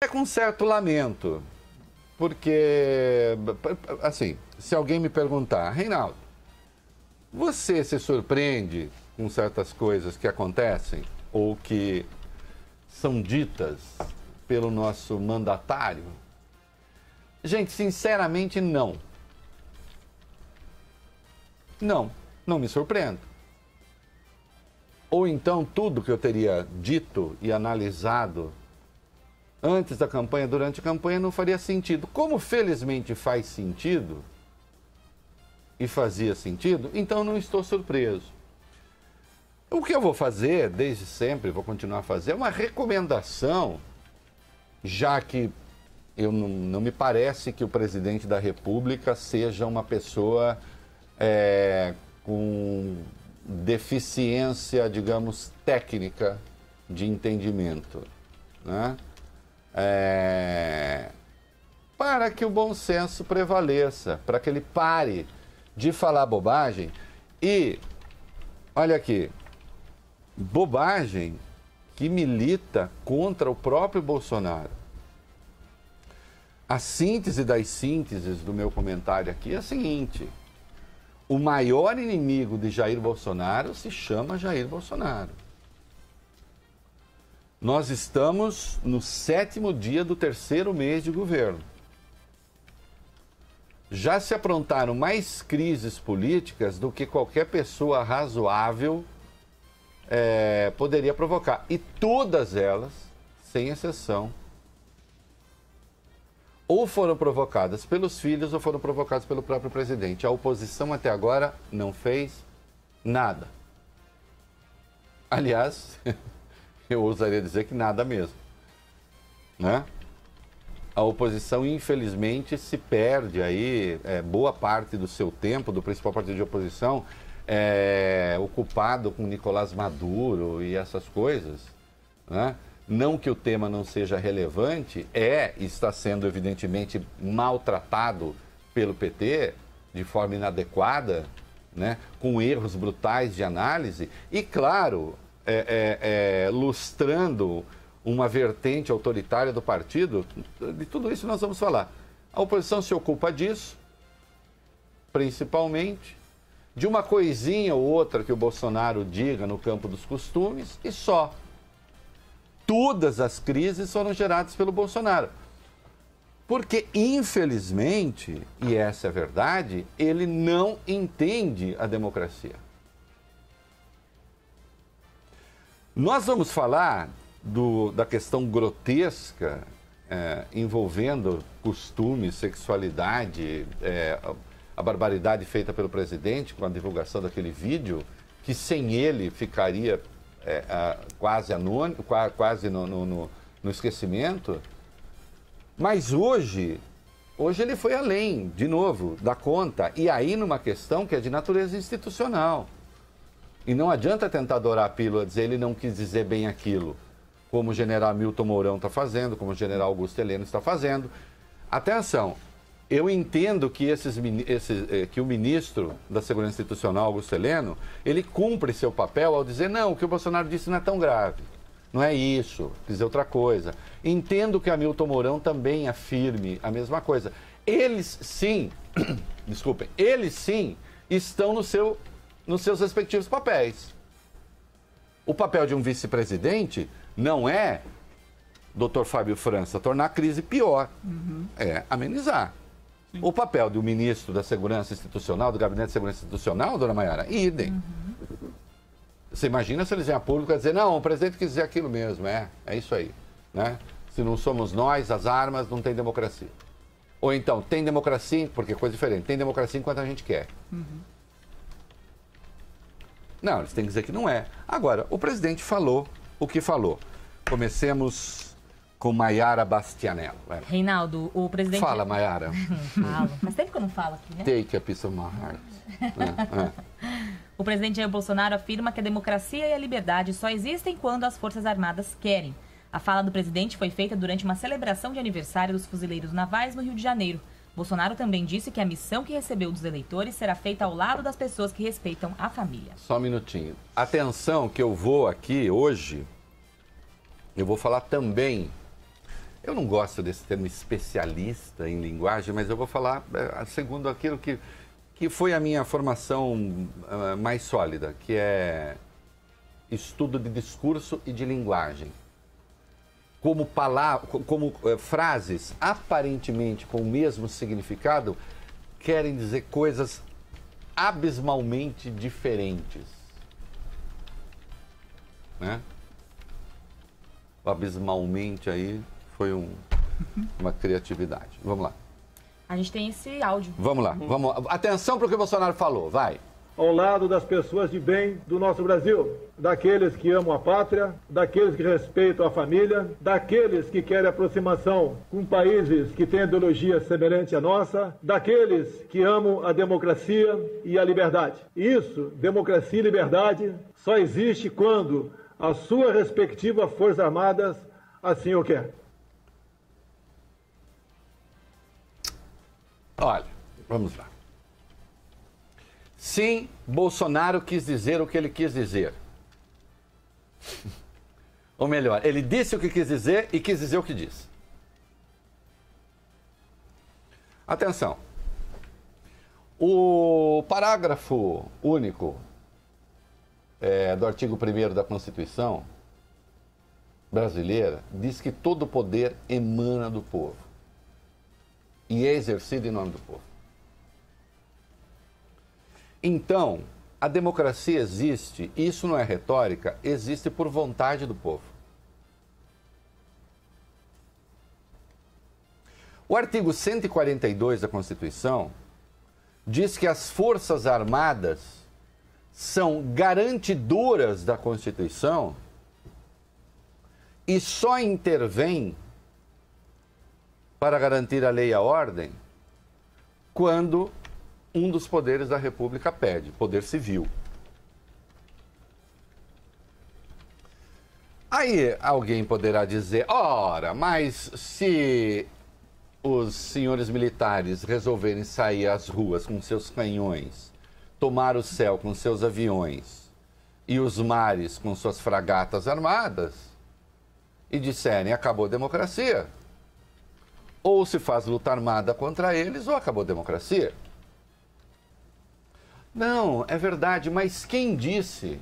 É com certo lamento, porque, assim, se alguém me perguntar, Reinaldo, você se surpreende com certas coisas que acontecem ou que são ditas pelo nosso mandatário? Gente, sinceramente, não. Não me surpreendo. Ou então tudo que eu teria dito e analisado antes da campanha, durante a campanha, não faria sentido. Como felizmente faz sentido, e fazia sentido, então não estou surpreso. O que eu vou fazer, desde sempre, vou continuar a fazer, é uma recomendação, já que não me parece que o presidente da República seja uma pessoa com deficiência, digamos, técnica de entendimento, né? Para que o bom senso prevaleça, para que ele pare de falar bobagem. E, olha aqui, bobagem que milita contra o próprio Bolsonaro. A síntese das sínteses do meu comentário aqui é a seguinte: o maior inimigo de Jair Bolsonaro se chama Jair Bolsonaro. Nós estamos no 7º dia do 3º mês de governo. Já se aprontaram mais crises políticas do que qualquer pessoa razoável poderia provocar. E todas elas, sem exceção, ou foram provocadas pelos filhos ou foram provocadas pelo próprio presidente. A oposição até agora não fez nada. Aliás, eu ousaria dizer que nada mesmo, né? A oposição, infelizmente, se perde aí boa parte do seu tempo, do principal partido de oposição, ocupado com Nicolás Maduro e essas coisas, né? Não que o tema não seja relevante, está sendo evidentemente maltratado pelo PT de forma inadequada, né? Com erros brutais de análise e, claro, lustrando uma vertente autoritária do partido. De tudo isso nós vamos falar. A oposição se ocupa disso, principalmente, de uma coisinha ou outra que o Bolsonaro diga no campo dos costumes e só. Todas as crises foram geradas pelo Bolsonaro. Porque, infelizmente, e essa é a verdade, ele não entende a democracia. Nós vamos falar da questão grotesca envolvendo costumes, sexualidade, a barbaridade feita pelo presidente com a divulgação daquele vídeo, que sem ele ficaria quase anônimo, quase no esquecimento. Mas hoje ele foi além, de novo, da conta, e aí numa questão que é de natureza institucional. E não adianta tentar dourar a pílula, dizer ele não quis dizer bem aquilo, como o general Hamilton Mourão está fazendo, como o general Augusto Heleno está fazendo. Atenção, eu entendo que, que o ministro da Segurança Institucional, Augusto Heleno, ele cumpre seu papel ao dizer, não, o que o Bolsonaro disse não é tão grave, não é isso, quer dizer outra coisa. Entendo que Hamilton Mourão também afirme a mesma coisa. Eles sim, desculpem, eles sim estão nos seus respectivos papéis. O papel de um vice-presidente não é, doutor Fábio França, tornar a crise pior, é amenizar. Sim. O papel do ministro da Segurança Institucional, do Gabinete de Segurança Institucional, dona Maiara, idem. Você imagina se eles vêm a público a dizer, não, o presidente quis dizer aquilo mesmo, é isso aí, né? Se não somos nós, as armas, não tem democracia. Ou então, tem democracia, porque é coisa diferente, tem democracia enquanto a gente quer. Não, eles têm que dizer que não é. Agora, o presidente falou o que falou. Comecemos com Maiara Bastianello. Reinaldo, o presidente... Fala, Maiara. Falo. Faz tempo que eu não falo aqui, né? Take a piece of my heart. O presidente Jair Bolsonaro afirma que a democracia e a liberdade só existem quando as Forças Armadas querem. A fala do presidente foi feita durante uma celebração de aniversário dos fuzileiros navais no Rio de Janeiro. Bolsonaro também disse que a missão que recebeu dos eleitores será feita ao lado das pessoas que respeitam a família. Só um minutinho. Atenção que eu vou aqui hoje, eu vou falar também Eu não gosto desse termo especialista em linguagem, mas eu vou falar segundo aquilo que foi a minha formação mais sólida, que é estudo de discurso e de linguagem. Como frases aparentemente com o mesmo significado querem dizer coisas abismalmente diferentes. Né? O abismalmente aí foi uma criatividade. Vamos lá. A gente tem esse áudio. Vamos lá. Atenção para o que o Bolsonaro falou. Vai. Ao lado das pessoas de bem do nosso Brasil, daqueles que amam a pátria, daqueles que respeitam a família, daqueles que querem aproximação com países que têm ideologia semelhante à nossa, daqueles que amam a democracia e a liberdade. Isso, democracia e liberdade, só existe quando as suas respectivas Forças Armadas assim o querem. Olha, vamos lá. Sim, Bolsonaro quis dizer o que ele quis dizer. Ou melhor, ele disse o que quis dizer e quis dizer o que disse. Atenção. O parágrafo único do artigo 1º da Constituição brasileira diz que todo poder emana do povo e é exercido em nome do povo. Então, a democracia existe, isso não é retórica, existe por vontade do povo. O artigo 142 da Constituição diz que as Forças Armadas são garantidoras da Constituição e só intervêm para garantir a lei e a ordem quando um dos poderes da República pede, poder civil. Aí alguém poderá dizer, ora, mas se os senhores militares resolverem sair às ruas com seus canhões, tomar o céu com seus aviões e os mares com suas fragatas armadas, e disserem acabou a democracia, ou se faz luta armada contra eles, ou acabou a democracia. Não, é verdade, mas quem disse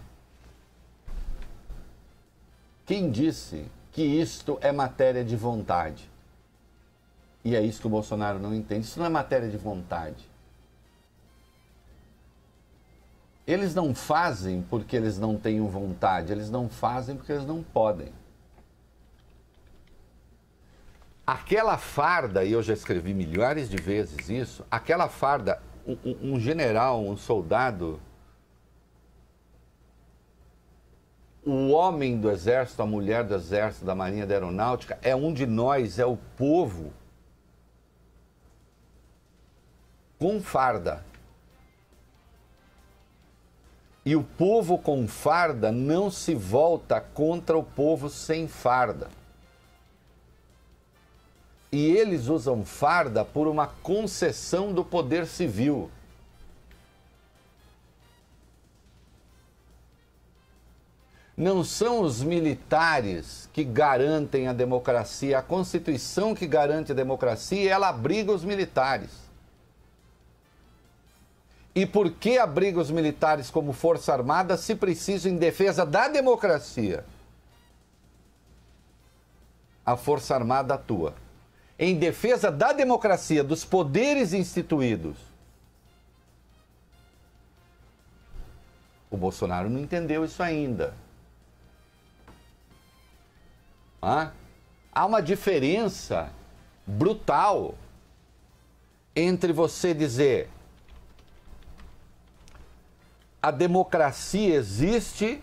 que isto é matéria de vontade? E é isso que o Bolsonaro não entende. Isso não é matéria de vontade. Eles não fazem porque eles não têm vontade, eles não fazem porque eles não podem. Aquela farda, e eu já escrevi milhares de vezes isso, aquela farda, um general, um soldado, o homem do exército, a mulher do exército, da marinha, da aeronáutica, é um de nós, é o povo com farda. E o povo com farda não se volta contra o povo sem farda. E eles usam farda por uma concessão do poder civil. Não são os militares que garantem a democracia, a Constituição que garante a democracia, ela abriga os militares. E por que abriga os militares como força armada se preciso em defesa da democracia? A força armada atua em defesa da democracia, dos poderes instituídos. O Bolsonaro não entendeu isso ainda. Há uma diferença brutal entre você dizer a democracia existe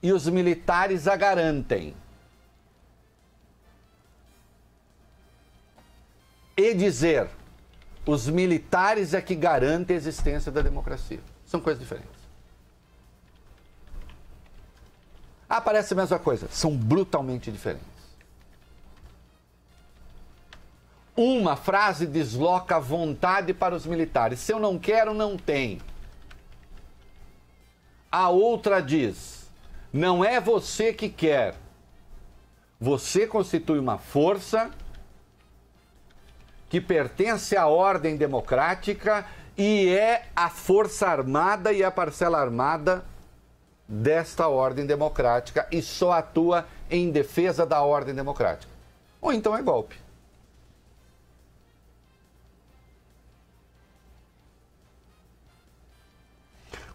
e os militares a garantem, e dizer os militares é que garantem a existência da democracia. São coisas diferentes. Parece a mesma coisa. São brutalmente diferentes. Uma frase desloca a vontade para os militares. Se eu não quero, não tem. A outra diz, não é você que quer. Você constitui uma força que pertence à ordem democrática e é a força armada e a parcela armada desta ordem democrática e só atua em defesa da ordem democrática. Ou então é golpe.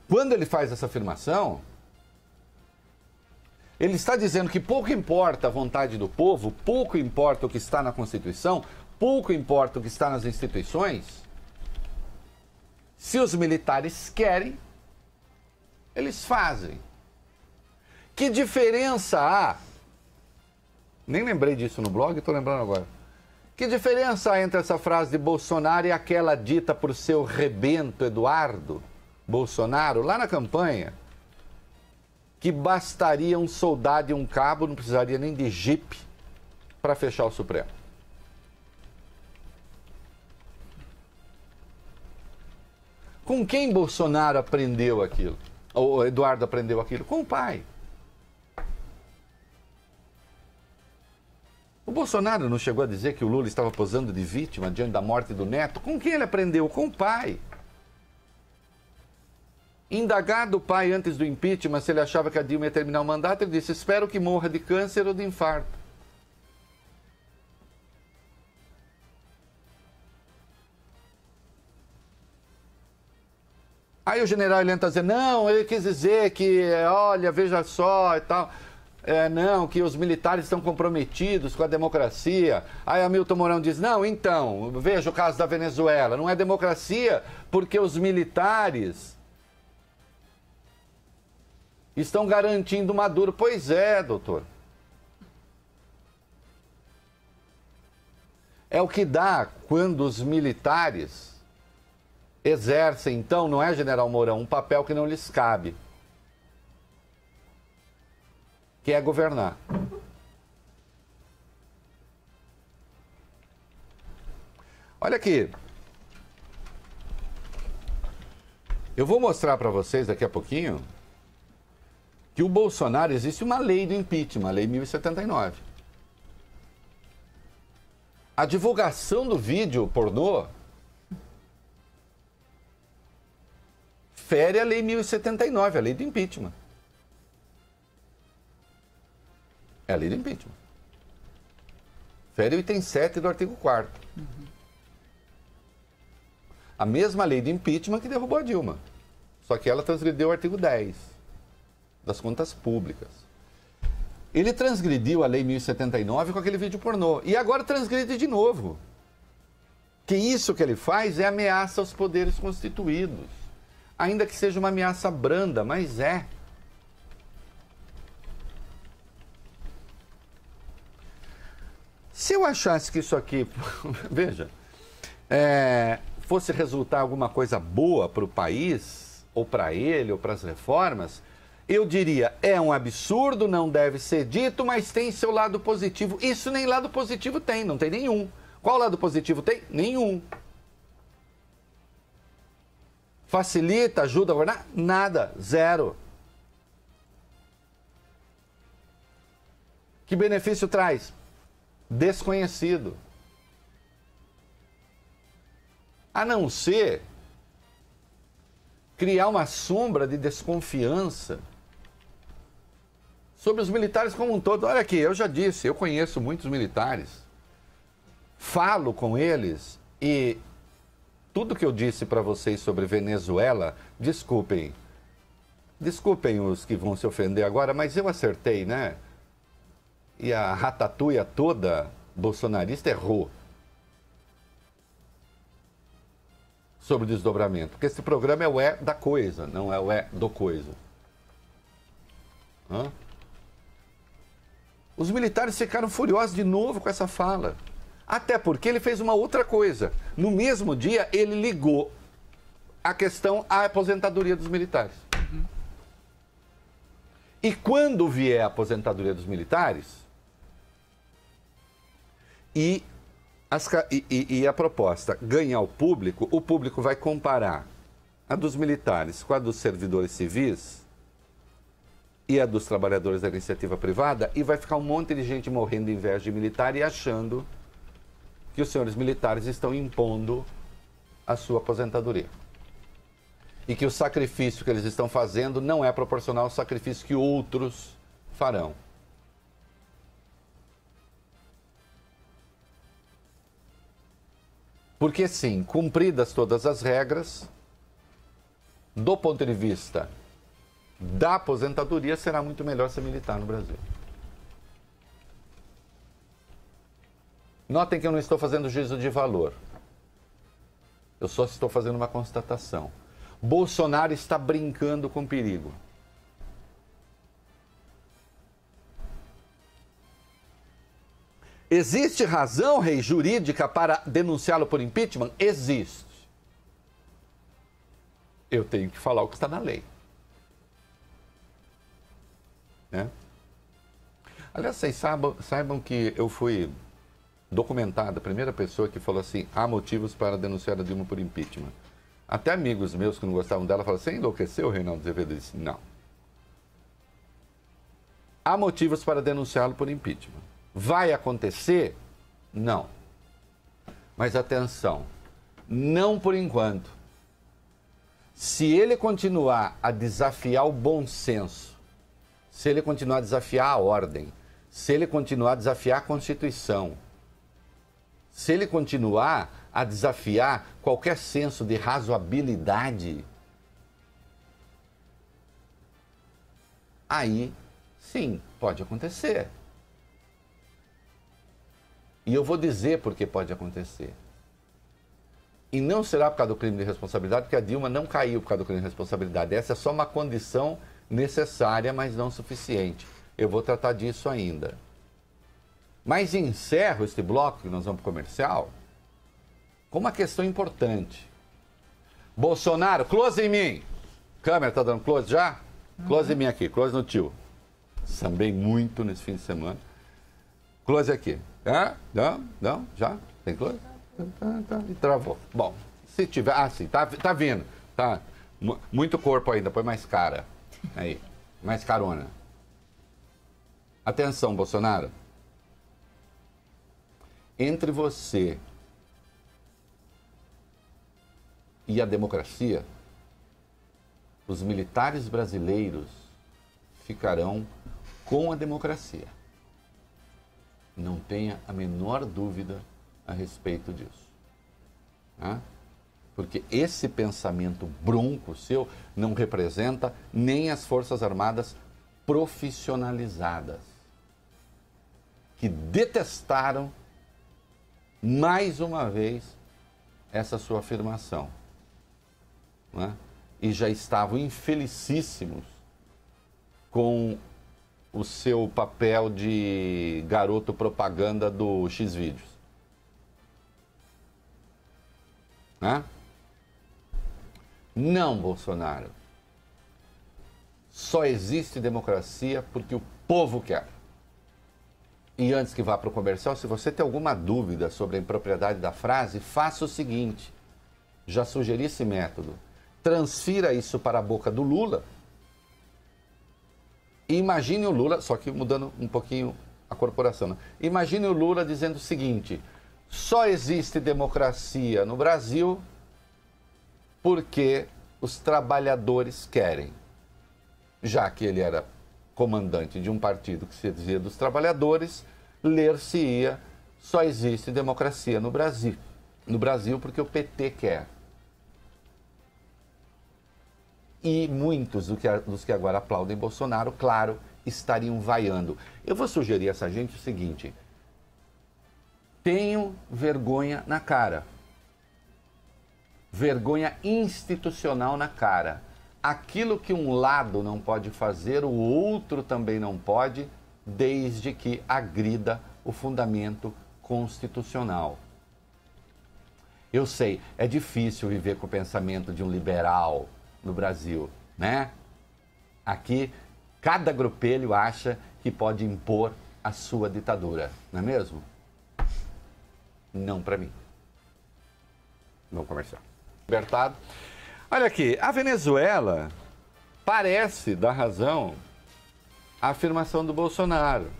Quando ele faz essa afirmação, ele está dizendo que pouco importa a vontade do povo, pouco importa o que está na Constituição, pouco importa o que está nas instituições. Se os militares querem, eles fazem. Que diferença há? Nem lembrei disso no blog, estou lembrando agora. Que diferença há entre essa frase de Bolsonaro e aquela dita por seu rebento Eduardo Bolsonaro, lá na campanha, que bastaria um soldado e um cabo, não precisaria nem de jipe, para fechar o Supremo? Com quem Bolsonaro aprendeu aquilo? Ou Eduardo aprendeu aquilo? Com o pai. O Bolsonaro não chegou a dizer que o Lula estava posando de vítima diante da morte do neto? Com quem ele aprendeu? Com o pai. Indagado o pai antes do impeachment se ele achava que a Dilma ia terminar o mandato, ele disse: espero que morra de câncer ou de infarto. Aí o general Heleno está dizendo: não, ele quis dizer que, olha, veja só e tal. Não, que os militares estão comprometidos com a democracia. Aí Hamilton Mourão diz: não, então, veja o caso da Venezuela. Não é democracia porque os militares estão garantindo Maduro. Pois é, doutor. É o que dá quando os militares exercem, então, não é, general Mourão, um papel que não lhes cabe, que é governar. Olha aqui. Eu vou mostrar para vocês daqui a pouquinho que o Bolsonaro, existe uma lei do impeachment, a Lei 1079. A divulgação do vídeo pornô fere a Lei 1079, a lei do impeachment. É a lei do impeachment. Fere o item 7 do artigo 4º. A mesma lei de impeachment que derrubou a Dilma. Só que ela transgrediu o artigo 10 das contas públicas. Ele transgrediu a Lei 1079 com aquele vídeo pornô. E agora transgride de novo. Que isso que ele faz é ameaça aos poderes constituídos. Ainda que seja uma ameaça branda, mas é. Se eu achasse que isso aqui, veja, fosse resultar alguma coisa boa para o país, ou para ele, ou para as reformas, eu diria: é um absurdo, não deve ser dito, mas tem seu lado positivo. Isso nem lado positivo tem, não tem nenhum. Qual lado positivo tem? Nenhum. Facilita, ajuda a governar? Nada, zero. Que benefício traz? Desconhecido. A não ser criar uma sombra de desconfiança sobre os militares como um todo. Olha aqui, eu já disse, eu conheço muitos militares, falo com eles e tudo que eu disse para vocês sobre Venezuela, desculpem os que vão se ofender agora, mas eu acertei, né? E a ratatouille toda bolsonarista errou sobre o desdobramento. Porque esse programa é o é da coisa, não é o é do coisa. Hã? Os militares ficaram furiosos de novo com essa fala. Até porque ele fez uma outra coisa. No mesmo dia, ele ligou a questão à aposentadoria dos militares. E quando vier a aposentadoria dos militares, e a proposta ganhar o público vai comparar a dos militares com a dos servidores civis e a dos trabalhadores da iniciativa privada, e vai ficar um monte de gente morrendo de inveja de militar e achando que os senhores militares estão impondo a sua aposentadoria. E que o sacrifício que eles estão fazendo não é proporcional ao sacrifício que outros farão. Porque sim, cumpridas todas as regras, do ponto de vista da aposentadoria, será muito melhor ser militar no Brasil. Notem que eu não estou fazendo juízo de valor. Eu só estou fazendo uma constatação. Bolsonaro está brincando com perigo. Existe razão, rei, jurídica para denunciá-lo por impeachment? Existe. Eu tenho que falar o que está na lei. Né? Aliás, vocês saibam que eu fui documentado, a primeira pessoa que falou assim, há motivos para denunciar a Dilma por impeachment. Até amigos meus que não gostavam dela falaram, você enlouqueceu, Reinaldo Azevedo? Eu disse, não. Há motivos para denunciá-lo por impeachment. Vai acontecer? Não. Mas atenção, não por enquanto. Se ele continuar a desafiar o bom senso, se ele continuar a desafiar a ordem, se ele continuar a desafiar a Constituição, se ele continuar a desafiar qualquer senso de razoabilidade, aí sim, pode acontecer. E eu vou dizer por que pode acontecer. E não será por causa do crime de responsabilidade, porque a Dilma não caiu por causa do crime de responsabilidade. Essa é só uma condição necessária, mas não suficiente. Eu vou tratar disso ainda. Mas encerro este bloco, que nós vamos para o comercial, com uma questão importante. Bolsonaro, close em mim. Câmera, tá dando close já? Close em mim aqui, close no tio. Sambei muito nesse fim de semana. Close aqui. Não, já? Tem close? E travou. Bom, se tiver... Ah, sim, tá vindo. Tá. Muito corpo ainda, põe mais cara. Aí, mais carona. Atenção, Bolsonaro. Entre você e a democracia, os militares brasileiros ficarão com a democracia. Não tenha a menor dúvida a respeito disso. Tá? Porque esse pensamento bronco seu não representa nem as Forças Armadas profissionalizadas, que detestaram mais uma vez essa sua afirmação. Né? E já estavam infelicíssimos com o seu papel de garoto propaganda do Xvideos. Né? Não, Bolsonaro. Só existe democracia porque o povo quer. E antes que vá para o comercial, se você tem alguma dúvida sobre a impropriedade da frase, faça o seguinte. Já sugeri esse método. Transfira isso para a boca do Lula. E imagine o Lula, só que mudando um pouquinho a corporação. Né? Imagine o Lula dizendo o seguinte: só existe democracia no Brasil porque os trabalhadores querem. Já que ele era comandante de um partido que se dizia dos trabalhadores, ler-se-ia só existe democracia no Brasil. No Brasil porque o PT quer. E muitos dos que agora aplaudem Bolsonaro, claro, estariam vaiando. Eu vou sugerir a essa gente o seguinte: tenham vergonha na cara. Vergonha institucional na cara. Aquilo que um lado não pode fazer, o outro também não pode, desde que agrida o fundamento constitucional. Eu sei, é difícil viver com o pensamento de um liberal no Brasil, né? Aqui, cada grupelho acha que pode impor a sua ditadura, não é mesmo? Não para mim. Não comercial. Libertado. Olha aqui, a Venezuela parece dar razão à afirmação do Bolsonaro.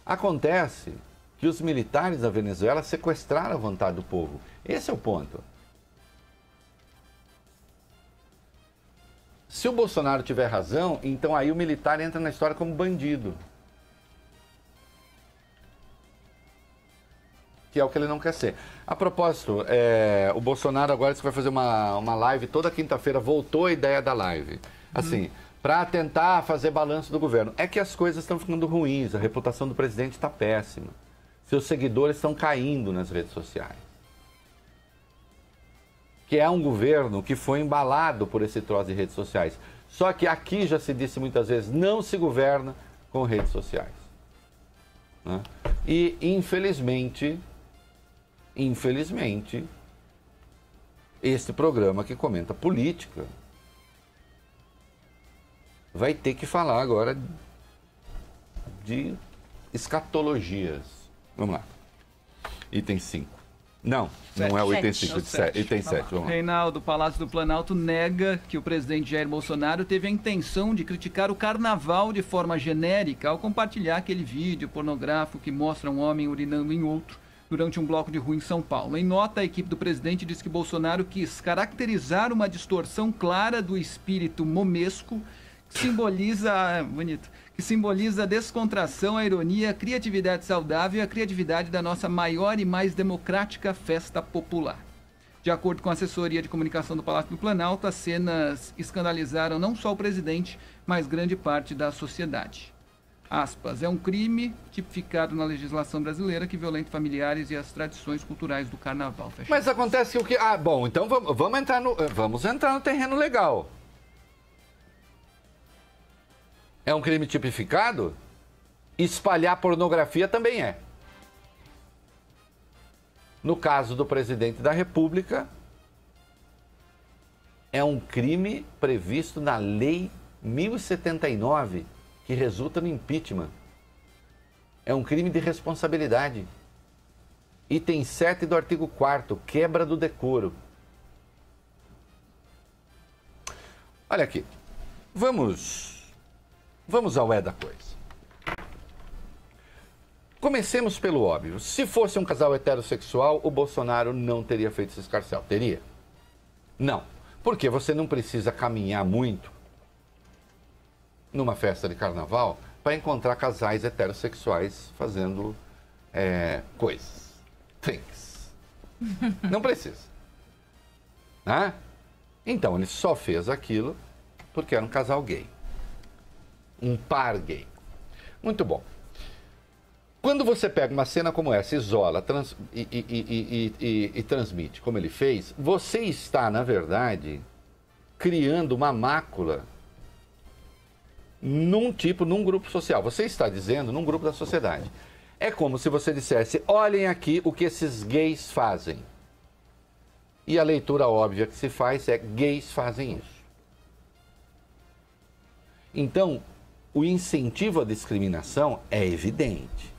Acontece que os militares da Venezuela sequestraram a vontade do povo. Esse é o ponto. Se o Bolsonaro tiver razão, então aí o militar entra na história como bandido. Que é o que ele não quer ser. A propósito, o Bolsonaro agora disse que vai fazer uma live toda quinta-feira, voltou a ideia da live. Assim, para tentar fazer balanço do governo. É que as coisas estão ficando ruins, a reputação do presidente está péssima. Seus seguidores estão caindo nas redes sociais. Que é um governo que foi embalado por esse troço de redes sociais. Só que aqui já se disse muitas vezes, não se governa com redes sociais. Né? E, infelizmente, este programa que comenta política vai ter que falar agora de escatologias. Vamos lá. Item 5. Não é o item 5, item 7. Vamos lá. Reinaldo, Palácio do Planalto nega que o presidente Jair Bolsonaro teve a intenção de criticar o carnaval de forma genérica ao compartilhar aquele vídeo pornográfico que mostra um homem urinando em outro durante um bloco de rua em São Paulo. Em nota, a equipe do presidente diz que Bolsonaro quis caracterizar uma distorção clara do espírito momesco que simboliza a descontração, a ironia, a criatividade saudável e a criatividade da nossa maior e mais democrática festa popular. De acordo com a assessoria de comunicação do Palácio do Planalto, as cenas escandalizaram não só o presidente, mas grande parte da sociedade. Aspas, é um crime tipificado na legislação brasileira que violenta familiares e as tradições culturais do carnaval. Fecha. Mas acontece o que... bom, então vamos entrar no terreno legal. É um crime tipificado? Espalhar pornografia também é. No caso do presidente da República, é um crime previsto na Lei 1079, que resulta no impeachment. É um crime de responsabilidade. Item 7 do artigo 4º, quebra do decoro. Olha aqui, vamos ao da coisa. Comecemos pelo óbvio. Se fosse um casal heterossexual, o Bolsonaro não teria feito esse escarcéu. Teria? Não. Porque você não precisa caminhar muito numa festa de carnaval para encontrar casais heterossexuais fazendo coisas. Things. Não precisa. Né? Então, ele só fez aquilo porque era um casal gay. Um par gay. Muito bom. Quando você pega uma cena como essa, isola e transmite, como ele fez, você está, na verdade, criando uma mácula num grupo social. Você está dizendo num grupo da sociedade. É como se você dissesse, olhem aqui o que esses gays fazem. E a leitura óbvia que se faz é, gays fazem isso. Então, o incentivo à discriminação é evidente.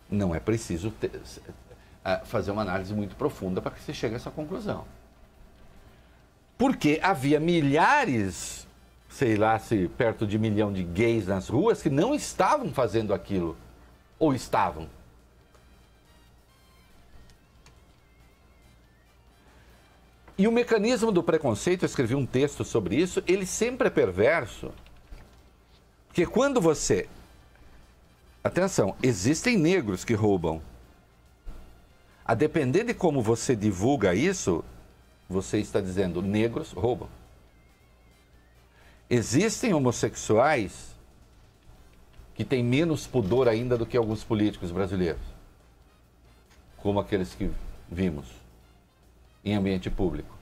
Não é preciso fazer uma análise muito profunda para que se chegue a essa conclusão. Porque havia milhares, sei lá se perto de 1 milhão de gays nas ruas que não estavam fazendo aquilo. Ou estavam. E o mecanismo do preconceito, eu escrevi um texto sobre isso, ele sempre é perverso. Porque quando você... Atenção, existem negros que roubam. A depender de como você divulga isso, você está dizendo, negros roubam. Existem homossexuais que têm menos pudor ainda do que alguns políticos brasileiros. Como aqueles que vimos em ambiente público.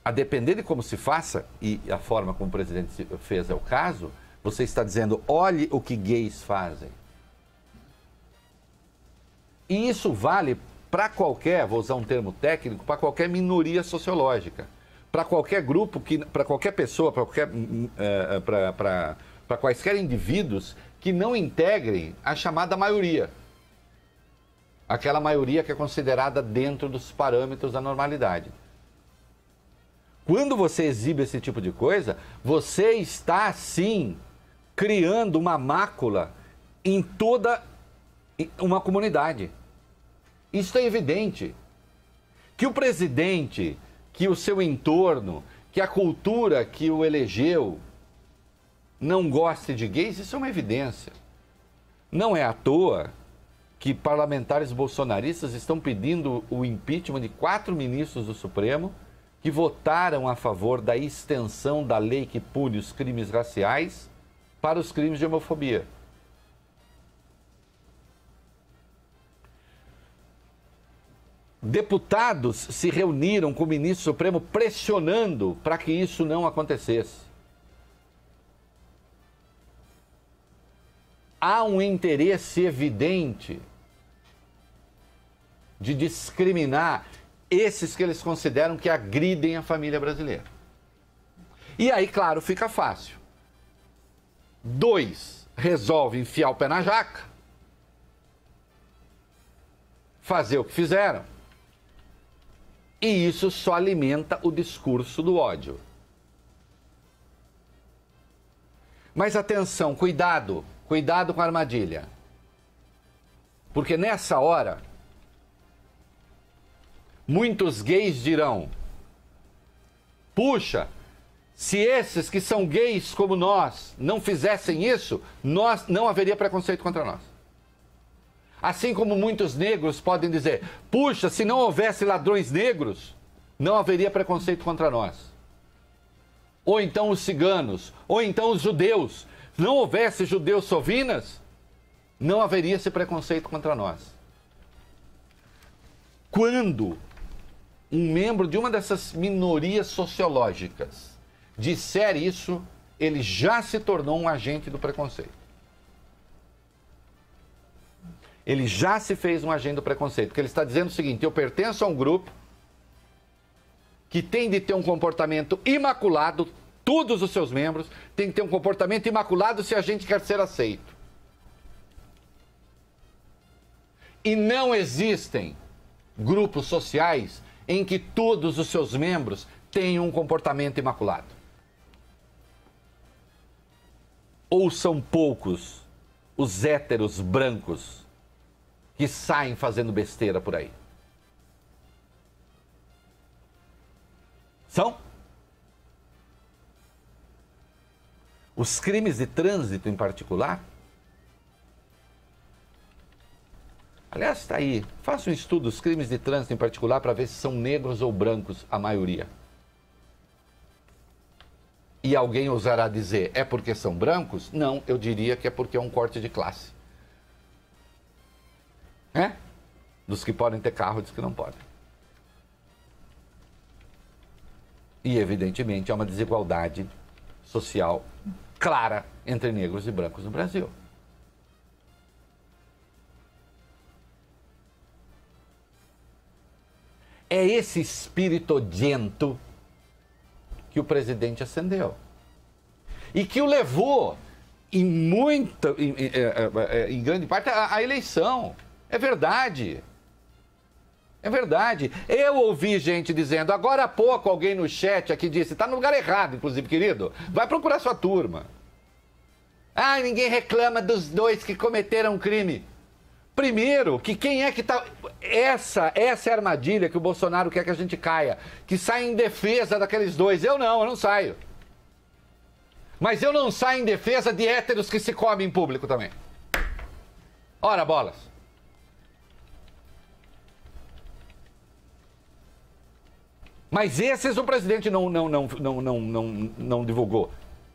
A depender de como se faça, e a forma como o presidente fez é o caso, você está dizendo, olhe o que gays fazem. E isso vale para qualquer, vou usar um termo técnico, para qualquer minoria sociológica. Para qualquer grupo, para qualquer pessoa, para quaisquer indivíduos que não integrem a chamada maioria. Aquela maioria que é considerada dentro dos parâmetros da normalidade. Quando você exibe esse tipo de coisa, você está, sim, criando uma mácula em toda uma comunidade. Isso é evidente. Que o presidente, que o seu entorno, que a cultura que o elegeu não goste de gays, isso é uma evidência. Não é à toa que parlamentares bolsonaristas estão pedindo o impeachment de 4 ministros do Supremo que votaram a favor da extensão da lei que pune os crimes raciais para os crimes de homofobia. Deputados se reuniram com o ministro Supremo pressionando para que isso não acontecesse. Há um interesse evidente de discriminar esses que eles consideram que agridem a família brasileira. E aí, claro, fica fácil. 2, resolve enfiar o pé na jaca, fazer o que fizeram. E isso só alimenta o discurso do ódio. Mas atenção, cuidado, cuidado com a armadilha. Porque nessa hora, muitos gays dirão: puxa, se esses que são gays como nós não fizessem isso, não haveria preconceito contra nós. Assim como muitos negros podem dizer: puxa, se não houvesse ladrões negros, não haveria preconceito contra nós. Ou então os ciganos, ou então os judeus. Se não houvesse judeus sovinas, não haveria esse preconceito contra nós. Quando um membro de uma dessas minorias sociológicas disser isso, ele já se tornou um agente do preconceito. Ele já se fez um agente do preconceito, porque ele está dizendo o seguinte: eu pertenço a um grupo que tem de ter um comportamento imaculado, todos os seus membros têm que ter um comportamento imaculado se a gente quer ser aceito. E não existem grupos sociais em que todos os seus membros tenham um comportamento imaculado. Ou são poucos os héteros brancos que saem fazendo besteira por aí? São? Os crimes de trânsito em particular? Aliás, está aí. Faça um estudo dos crimes de trânsito em particular para ver se são negros ou brancos a maioria. E alguém ousará dizer: é porque são brancos? Não, eu diria que é porque é um corte de classe. É? Dos que podem ter carro e dos que não podem. E, evidentemente, há uma desigualdade social clara entre negros e brancos no Brasil. É esse espírito odiento que o presidente acendeu. E que o levou, em grande parte, à eleição. É verdade. É verdade. Eu ouvi gente dizendo, agora há pouco alguém no chat aqui disse, está no lugar errado, inclusive, querido, vai procurar sua turma. Ah, ninguém reclama dos dois que cometeram crime. Primeiro, que quem é que está... Essa é a armadilha que o Bolsonaro quer que a gente caia, que sai em defesa daqueles dois. Eu não saio. Mas eu não saio em defesa de héteros que se comem em público também. Ora, bolas. Mas esses o presidente não divulgou.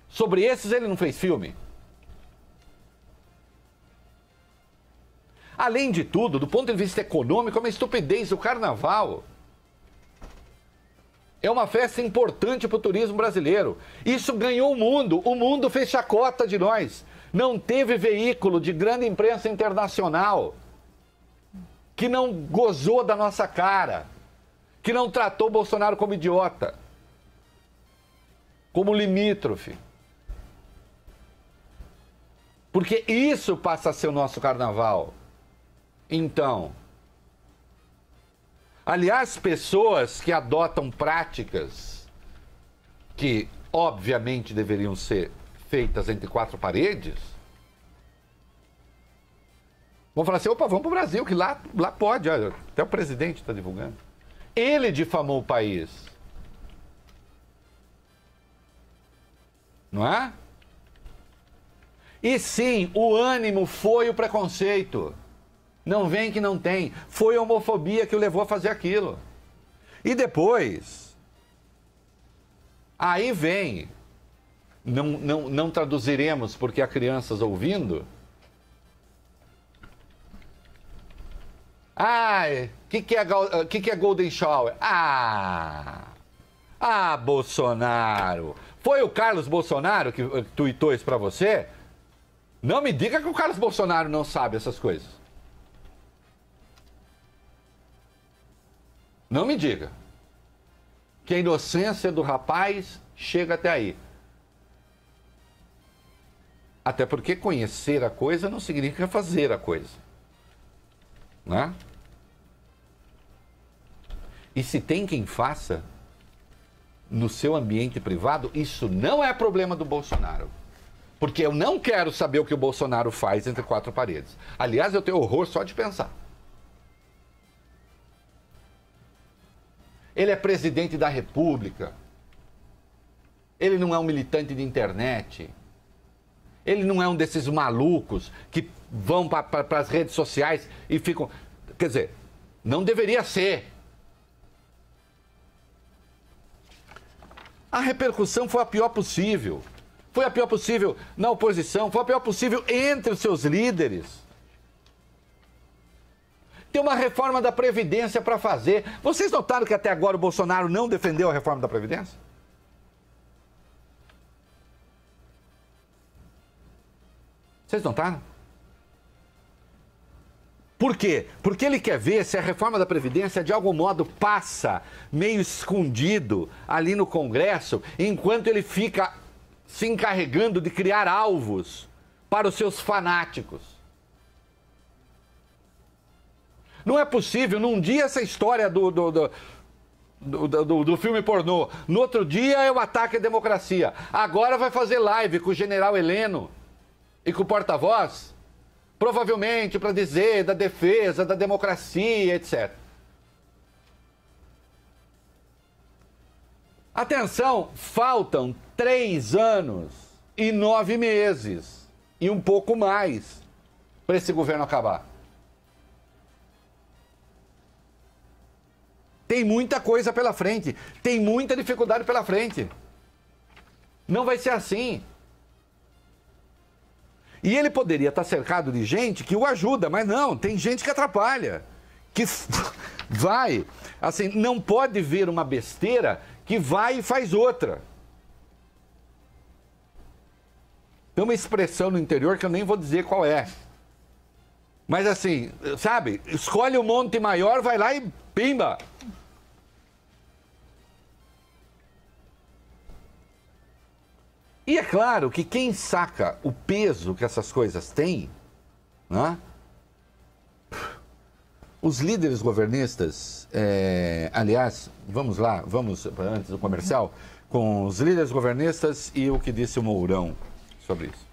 Sobre esses ele não fez filme. Além de tudo, do ponto de vista econômico, é uma estupidez o carnaval. É uma festa importante para o turismo brasileiro. Isso ganhou o mundo fez chacota de nós. Não teve veículo de grande imprensa internacional que não gozou da nossa cara, que não tratou Bolsonaro como idiota, como limítrofe. Porque isso passa a ser o nosso carnaval. Então, aliás, pessoas que adotam práticas que, obviamente, deveriam ser feitas entre quatro paredes, Vão falar assim, opa, vamos para o Brasil, que lá pode, olha, até o presidente está divulgando. Ele difamou o país. Não é? E sim, o ânimo foi o preconceito. Não vem que não tem. Foi a homofobia que o levou a fazer aquilo. E depois, aí vem, não traduziremos porque há crianças ouvindo. Ai, o que é Golden Shower? Bolsonaro. Foi o Carlos Bolsonaro que tuitou isso pra você? Não me diga que o Carlos Bolsonaro não sabe essas coisas. Não me diga que a inocência do rapaz chega até aí. Até porque conhecer a coisa não significa fazer a coisa. Né? E se tem quem faça no seu ambiente privado, isso não é problema do Bolsonaro. Porque eu não quero saber o que o Bolsonaro faz entre quatro paredes. Aliás, eu tenho horror só de pensar. Ele é presidente da República. Ele não é um militante de internet. Ele não é um desses malucos que vão para as redes sociais e ficam... Quer dizer, não deveria ser. A repercussão foi a pior possível. Foi a pior possível na oposição, foi a pior possível entre os seus líderes. Tem uma reforma da Previdência para fazer. Vocês notaram que até agora o Bolsonaro não defendeu a reforma da Previdência? Vocês notaram? Por quê? Porque ele quer ver se a reforma da Previdência de algum modo passa meio escondido ali no Congresso, enquanto ele fica se encarregando de criar alvos para os seus fanáticos. Não é possível, num dia essa história do filme pornô, no outro dia é o ataque à democracia. Agora vai fazer live com o general Heleno e com o porta-voz, provavelmente para dizer da defesa da democracia, etc. Atenção, faltam 3 anos e 9 meses e um pouco mais para esse governo acabar. Tem muita coisa pela frente, tem muita dificuldade pela frente. Não vai ser assim. E ele poderia estar cercado de gente que o ajuda, mas não, tem gente que atrapalha, que vai, assim, não pode ver uma besteira que vai e faz outra. Tem uma expressão no interior que eu nem vou dizer qual é. Mas assim, sabe, escolhe o monte maior, vai lá e pimba. E é claro que quem saca o peso que essas coisas têm, né? Os líderes governistas, aliás, vamos lá, vamos antes do comercial, com os líderes governistas e o que disse o Mourão sobre isso.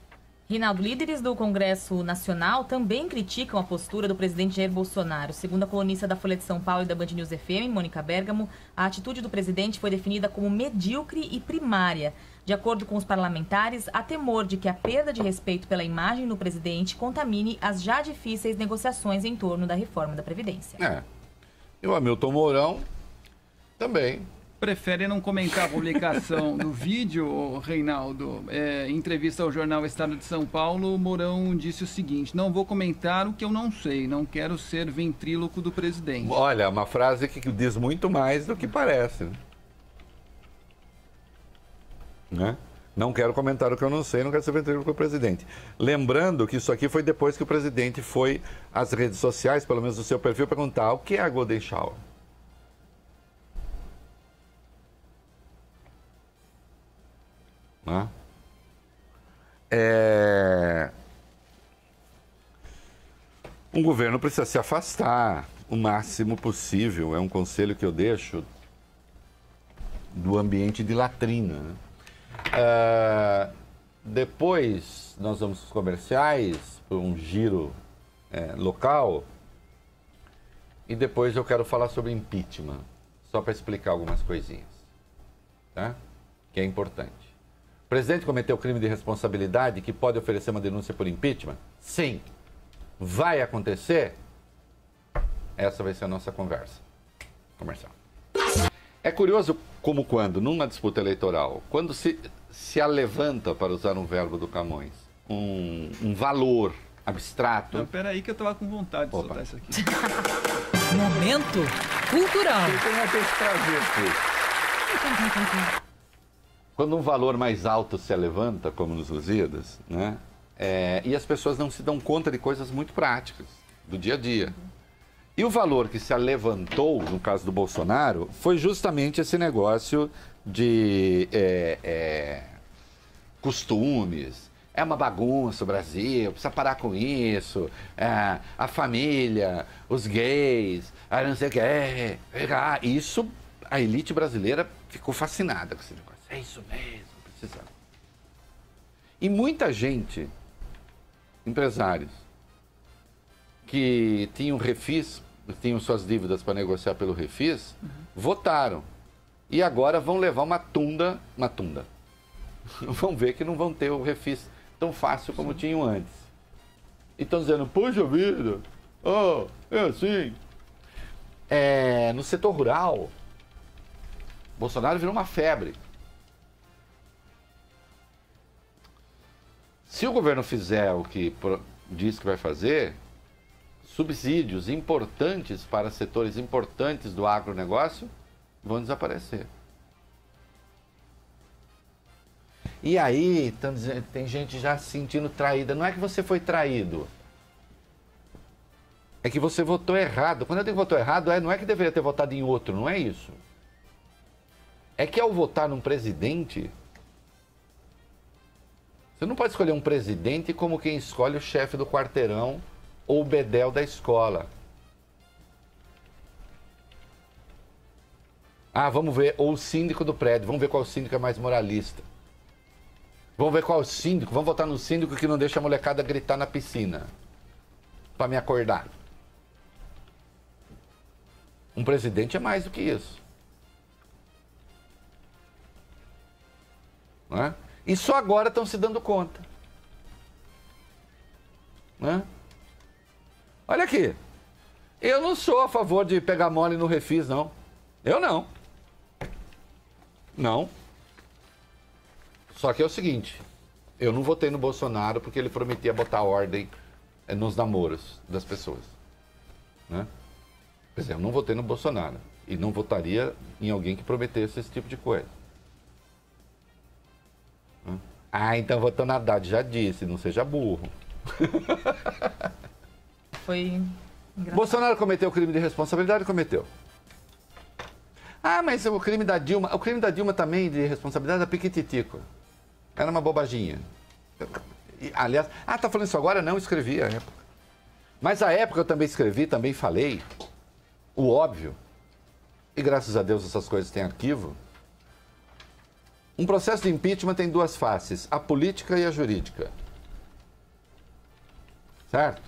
Rinaldo, líderes do Congresso Nacional também criticam a postura do presidente Jair Bolsonaro. Segundo a colunista da Folha de São Paulo e da Band News FM, Mônica Bergamo, a atitude do presidente foi definida como medíocre e primária. De acordo com os parlamentares, há temor de que a perda de respeito pela imagem do presidente contamine as já difíceis negociações em torno da reforma da Previdência. E o Hamilton Mourão também. Prefere não comentar a publicação do vídeo, Reinaldo? Em entrevista ao jornal Estado de São Paulo, o Mourão disse o seguinte: não vou comentar o que eu não sei, não quero ser ventríloco do presidente. Olha, uma frase que diz muito mais do que parece. Né? Não quero comentar o que eu não sei, não quero ser ventríloco do presidente. Lembrando que isso aqui foi depois que o presidente foi às redes sociais, pelo menos no seu perfil, perguntar o que é a Golden Shower. Né? Um governo precisa se afastar o máximo possível, é um conselho que eu deixo, do ambiente de latrina. Né? Depois nós vamos aos comerciais, por um giro local. E depois eu quero falar sobre impeachment, só para explicar algumas coisinhas, tá? Que é importante. O presidente cometeu crime de responsabilidade que pode oferecer uma denúncia por impeachment? Sim. Vai acontecer? Essa vai ser a nossa conversa comercial. É curioso como quando, numa disputa eleitoral, quando se alevanta, para usar um verbo do Camões, um valor abstrato... Não, peraí que eu estava com vontade de soltar isso aqui. Momento cultural. Eu tenho até esse prazer, quando um valor mais alto se levanta, como nos Lusíadas, né? E as pessoas não se dão conta de coisas muito práticas, do dia a dia. E o valor que se levantou, no caso do Bolsonaro, foi justamente esse negócio de costumes. É uma bagunça o Brasil, precisa parar com isso. A família, os gays, não sei o que. Isso, a elite brasileira ficou fascinada com esse negócio. É isso mesmo, precisamos. E muita gente, empresários, que tinham refis, tinham suas dívidas para negociar pelo refis, votaram. E agora vão levar uma tunda. Vão ver que não vão ter o refis tão fácil como tinham antes. E estão dizendo, puxa vida, é assim. No setor rural, Bolsonaro virou uma febre. Se o governo fizer o que diz que vai fazer, subsídios importantes para setores importantes do agronegócio vão desaparecer. E aí, tem gente já se sentindo traída. Não é que você foi traído. É que você votou errado. Quando eu digo votou errado, não é que deveria ter votado em outro, não é isso. É que ao votar num presidente, você não pode escolher um presidente como quem escolhe o chefe do quarteirão ou o bedel da escola. Vamos ver, ou o síndico do prédio, vamos ver qual síndico é mais moralista. Vamos ver qual síndico, vamos votar no síndico que não deixa a molecada gritar na piscina, para me acordar. Um presidente é mais do que isso. Não é? E só agora estão se dando conta. Né? Olha aqui. Eu não sou a favor de pegar mole no refis, não. Eu não. Não. Só que é o seguinte. Eu não votei no Bolsonaro porque ele prometia botar ordem nos namoros das pessoas. Né? Quer dizer, eu não votei no Bolsonaro. E não votaria em alguém que prometesse esse tipo de coisa. Então votou na Haddad, já disse, não seja burro. Foi engraçado. Bolsonaro cometeu o crime de responsabilidade? Cometeu. Mas o crime da Dilma também de responsabilidade era piquititico. Era uma bobaginha. Aliás, tá falando isso agora? Não, escrevi à época. Mas à época eu também escrevi, também falei o óbvio. E graças a Deus essas coisas têm arquivo. Um processo de impeachment tem duas faces, a política e a jurídica. Certo?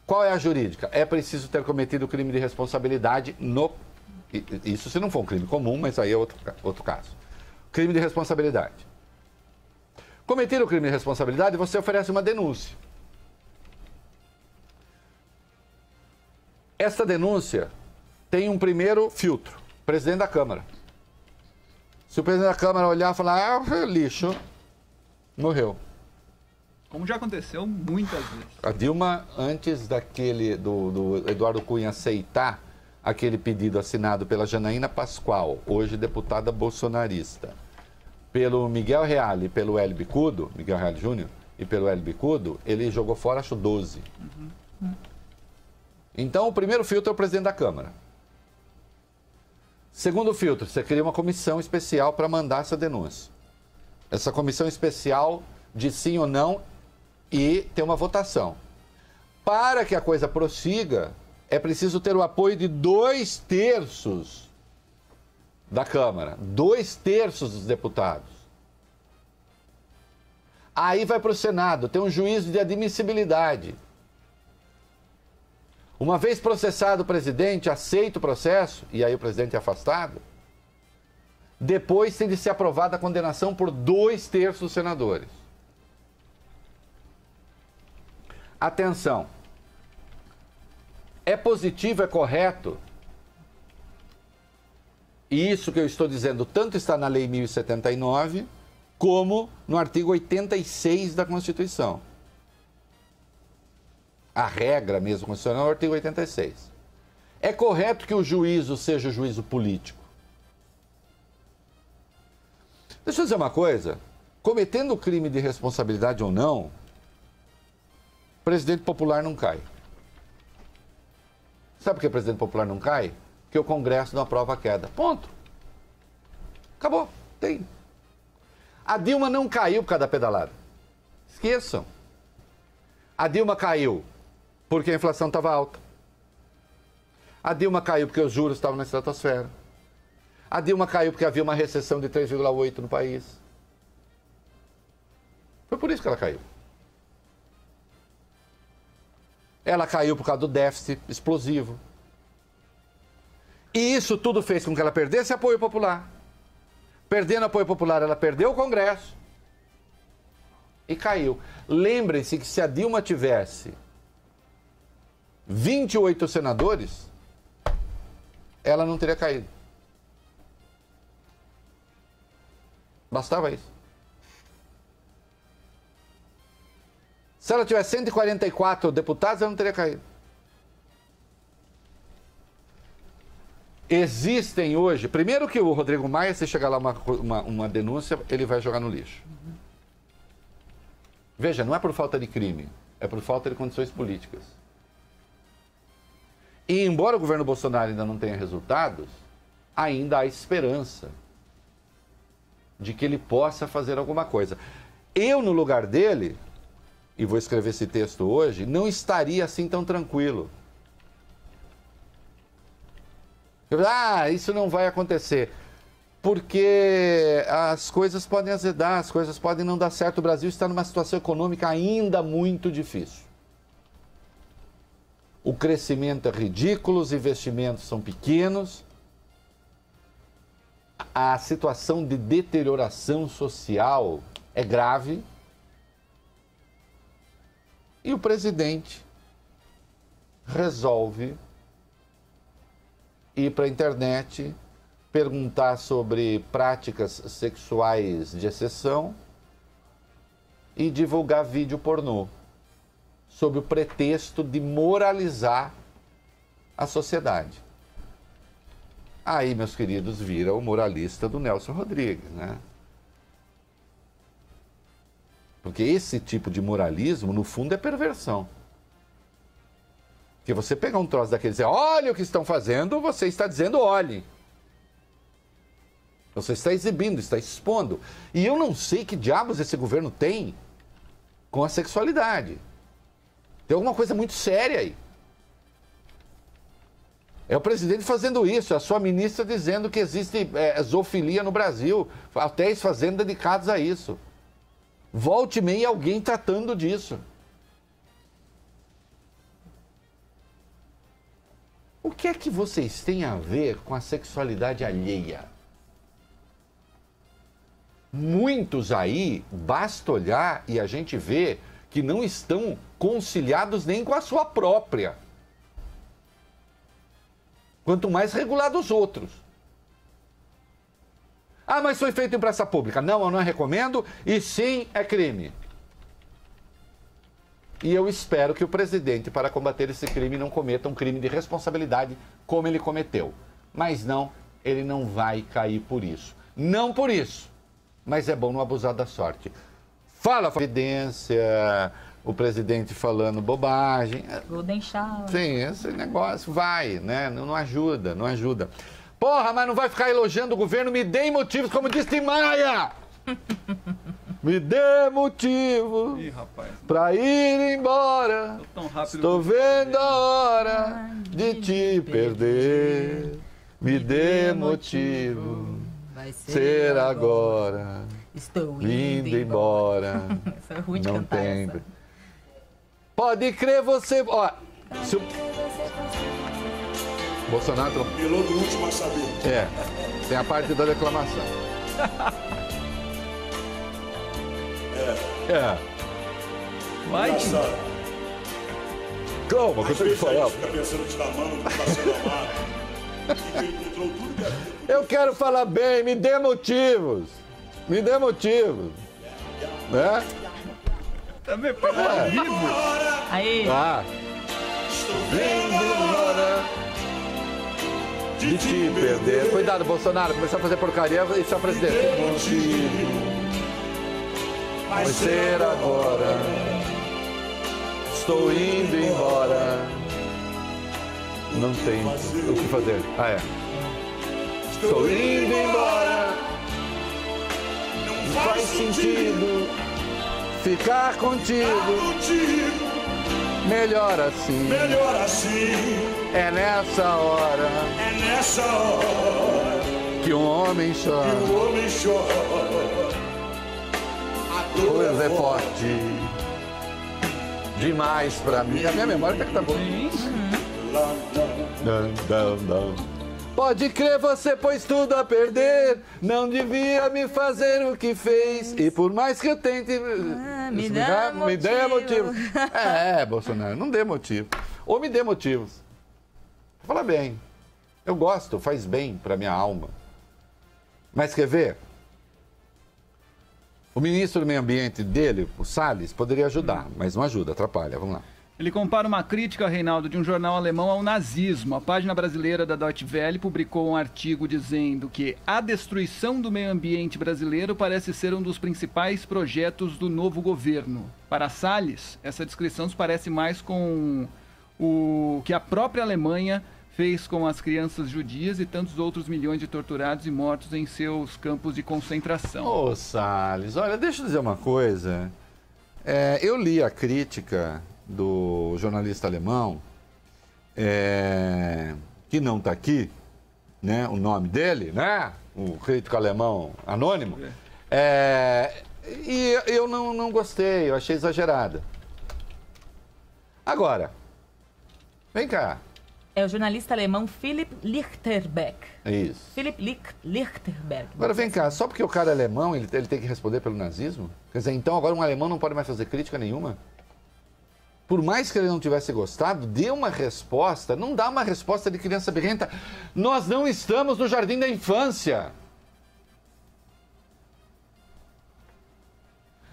Qual é a jurídica? É preciso ter cometido o crime de responsabilidade no... Isso se não for um crime comum, mas aí é outro caso. Crime de responsabilidade. Cometer o crime de responsabilidade, você oferece uma denúncia. Esta denúncia tem um primeiro filtro, presidente da Câmara. Se o presidente da Câmara olhar e falar, lixo, morreu. Como já aconteceu muitas vezes. A Dilma, antes do Eduardo Cunha aceitar aquele pedido assinado pela Janaína Pascoal, hoje deputada bolsonarista, pelo Miguel Reale e pelo Hélio Bicudo, Miguel Reale Júnior, e pelo Hélio Bicudo, ele jogou fora, acho, 12. Então, o primeiro filtro é o presidente da Câmara. Segundo filtro, você cria uma comissão especial para mandar essa denúncia. Essa comissão especial diz sim ou não e tem uma votação. Para que a coisa prossiga, é preciso ter o apoio de 2/3 da Câmara, 2/3 dos deputados. Aí vai para o Senado, tem um juízo de admissibilidade. Uma vez processado o presidente, aceita o processo, e aí o presidente é afastado, depois tem de ser aprovada a condenação por 2/3 dos senadores. Atenção, é positivo, é correto, e isso que eu estou dizendo tanto está na Lei 1079, como no artigo 86 da Constituição. A regra mesmo constitucional é o artigo 86. É correto que o juízo seja o juízo político. Deixa eu dizer uma coisa, cometendo crime de responsabilidade ou não, o presidente popular não cai. Sabe por que o presidente popular não cai? Porque o Congresso não aprova a queda. Ponto. Acabou. Tem. A Dilma não caiu por causa da pedalada. Esqueçam. A Dilma caiu porque a inflação estava alta. A Dilma caiu porque os juros estavam na estratosfera. A Dilma caiu porque havia uma recessão de 3,8% no país. Foi por isso que ela caiu. Ela caiu por causa do déficit explosivo. E isso tudo fez com que ela perdesse apoio popular. Perdendo apoio popular, ela perdeu o Congresso e caiu. Lembrem-se que se a Dilma tivesse 28 senadores, ela não teria caído. Bastava isso. Se ela tivesse 144 deputados, ela não teria caído. Existem hoje... Primeiro que o Rodrigo Maia, se chegar lá uma denúncia, ele vai jogar no lixo. Veja, não é por falta de crime, é por falta de condições políticas. E embora o governo Bolsonaro ainda não tenha resultados, ainda há esperança de que ele possa fazer alguma coisa. Eu, no lugar dele, e vou escrever esse texto hoje, não estaria assim tão tranquilo. Isso não vai acontecer. Porque as coisas podem azedar, as coisas podem não dar certo. O Brasil está numa situação econômica ainda muito difícil. O crescimento é ridículo, os investimentos são pequenos. A situação de deterioração social é grave. E o presidente resolve ir para a internet, perguntar sobre práticas sexuais de exceção e divulgar vídeo pornô, sob o pretexto de moralizar a sociedade. Aí, meus queridos, vira o moralista do Nelson Rodrigues, né? Porque esse tipo de moralismo, no fundo, é perversão. Porque você pegar um troço daquele e dizer, olha o que estão fazendo, você está dizendo, olhe. Você está exibindo, está expondo. E eu não sei que diabos esse governo tem com a sexualidade. Tem alguma coisa muito séria aí. É o presidente fazendo isso, a sua ministra dizendo que existe zoofilia no Brasil, hotéis fazendo dedicados a isso. Volte e meia alguém tratando disso. O que é que vocês têm a ver com a sexualidade alheia? Muitos aí, basta olhar e a gente vê que não estão conciliados nem com a sua própria. Quanto mais regular dos outros. Ah, mas foi feito em praça pública. Não, eu não recomendo e sim é crime. E eu espero que o presidente, para combater esse crime, não cometa um crime de responsabilidade como ele cometeu. Mas não, ele não vai cair por isso. Não por isso, mas é bom não abusar da sorte. Fala, evidência, o presidente falando bobagem. Golden Shower. Sim, esse negócio vai, né? Não ajuda, não ajuda. Porra, mas não vai ficar elogiando o governo, me dê motivos, como disse Tim Maia! Me dê motivo pra ir embora. Estou vendo a hora de te perder. Me dê motivo. Vai ser agora. Estou indo embora. Essa é ruim de não cantar tem. essa. Pode crer você. Ó, se o... Bolsonaro... Piloto último a saber. É, tem a parte da declamação. É. Vai. Engraçado. Calma, que eu Às tenho que vezes a falar. gente fica pensando que está amando, que está sendo amado. E que ele encontrou tudo que é. Eu quero falar bem, me dê motivos. Me dê motivos. Né? Também foi ao vivo. Aí, Ah. Vindo hora de te perder. Cuidado, Bolsonaro, começar a fazer porcaria e ser presidente. Vai ser agora. Estou indo embora. Não tem o que fazer. Ah, é. Estou indo embora. Não faz sentido ficar contigo. Melhor assim. Melhor assim. É nessa hora É nessa hora que um homem que chora. o homem chora. A dor Coisa é forte demais pra mim. A minha memória até que tá boa. Não. Pode crer, você pôs tudo a perder. Não devia me fazer o que fez. E por mais que eu tente. me me dê motivo. motivo. Bolsonaro, não dê motivo. Ou me dê motivos. Fala bem. Eu gosto, faz bem pra minha alma. Mas quer ver? O ministro do Meio Ambiente dele, o Salles, poderia ajudar, mas não ajuda, atrapalha. Vamos lá. Ele compara uma crítica, Reinaldo, de um jornal alemão ao nazismo. A página brasileira da Deutsche Welle publicou um artigo dizendo que a destruição do meio ambiente brasileiro parece ser um dos principais projetos do novo governo. Para Salles, essa descrição se parece mais com o que a própria Alemanha fez com as crianças judias e tantos outros milhões de torturados e mortos em seus campos de concentração. Ô, Salles, olha, deixa eu dizer uma coisa. Eu li a crítica do jornalista alemão, que não está aqui, né, o nome dele, né, o crítico alemão anônimo, e eu não gostei, eu achei exagerada. Agora, vem cá. é o jornalista alemão Philipp Lichterberg. É isso. Philipp Lichterberg. Agora vem cá, só porque o cara é alemão, ele tem que responder pelo nazismo? Quer dizer, então agora um alemão não pode mais fazer crítica nenhuma? Por mais que ele não tivesse gostado, dê uma resposta. Não dá uma resposta de criança birrenta. Nós não estamos no jardim da infância.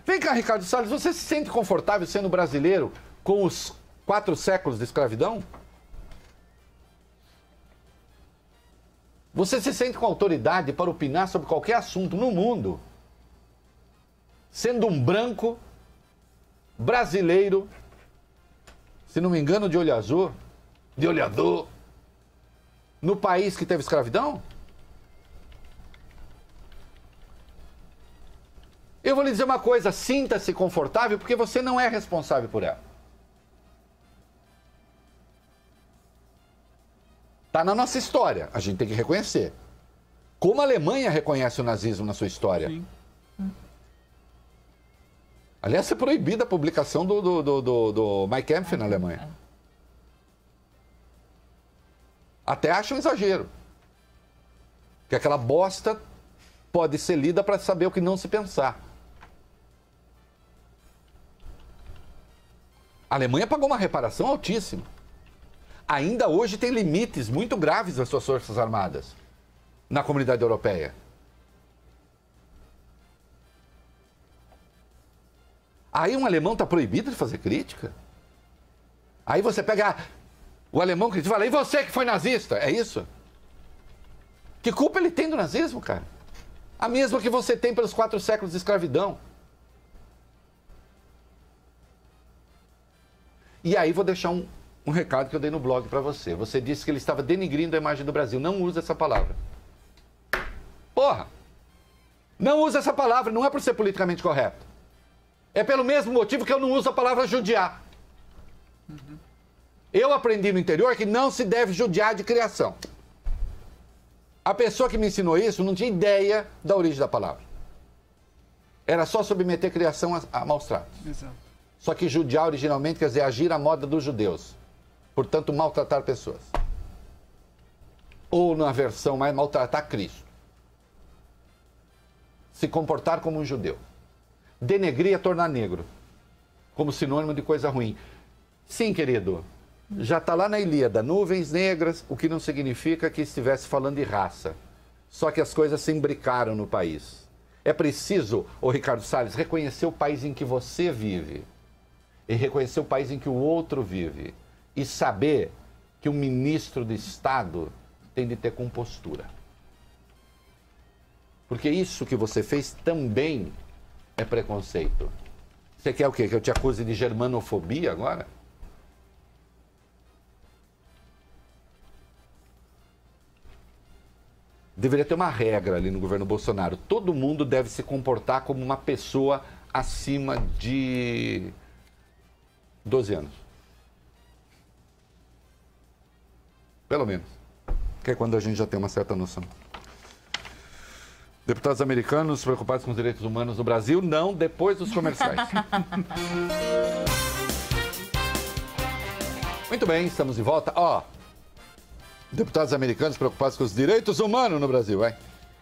Vem cá, Ricardo Salles, você se sente confortável sendo brasileiro com os 4 séculos de escravidão? Você se sente com autoridade para opinar sobre qualquer assunto no mundo, sendo um branco, brasileiro, se não me engano, de olho azul, no país que teve escravidão? Eu vou lhe dizer uma coisa, sinta-se confortável porque você não é responsável por ela. Está na nossa história, a gente tem que reconhecer. Como a Alemanha reconhece o nazismo na sua história. Sim. Aliás, é proibida a publicação do Mein Kampf na Alemanha. Até acham um exagero. Que aquela bosta pode ser lida para saber o que não se pensar. A Alemanha pagou uma reparação altíssima. Ainda hoje tem limites muito graves das suas forças armadas na comunidade europeia. Aí um alemão está proibido de fazer crítica? Aí você pega o alemão que fala, e você que foi nazista? É isso? Que culpa ele tem do nazismo, cara? A mesma que você tem pelos 4 séculos de escravidão. E aí vou deixar um recado que eu dei no blog para você. Você disse que ele estava denigrindo a imagem do Brasil. Não usa essa palavra. Porra! Não usa essa palavra, não é por ser politicamente correto. É pelo mesmo motivo que eu não uso a palavra judiar. Eu aprendi no interior que não se deve judiar de criação. A pessoa que me ensinou isso não tinha ideia da origem da palavra. Era só submeter criação a maus tratos. Exato. Só que judiar originalmente quer dizer agir à moda dos judeus. Portanto, maltratar pessoas. Ou, na versão mais, maltratar Cristo. Se comportar como um judeu. Denegrir é tornar negro, como sinônimo de coisa ruim. Sim, querido, já está lá na Ilíada, nuvens negras, o que não significa que estivesse falando de raça. Só que as coisas se imbricaram no país. É preciso, ô Ricardo Salles, reconhecer o país em que você vive e reconhecer o país em que o outro vive e saber que um ministro de Estado tem de ter compostura. Porque isso que você fez também é preconceito. Você quer o quê? Que eu te acuse de germanofobia agora? Deveria ter uma regra ali no governo Bolsonaro. Todo mundo deve se comportar como uma pessoa acima de 12 anos. Pelo menos. Que é quando a gente já tem uma certa noção. Deputados americanos preocupados com os direitos humanos no Brasil? Não, depois dos comerciais. Muito bem, estamos de volta. Deputados americanos preocupados com os direitos humanos no Brasil, vai.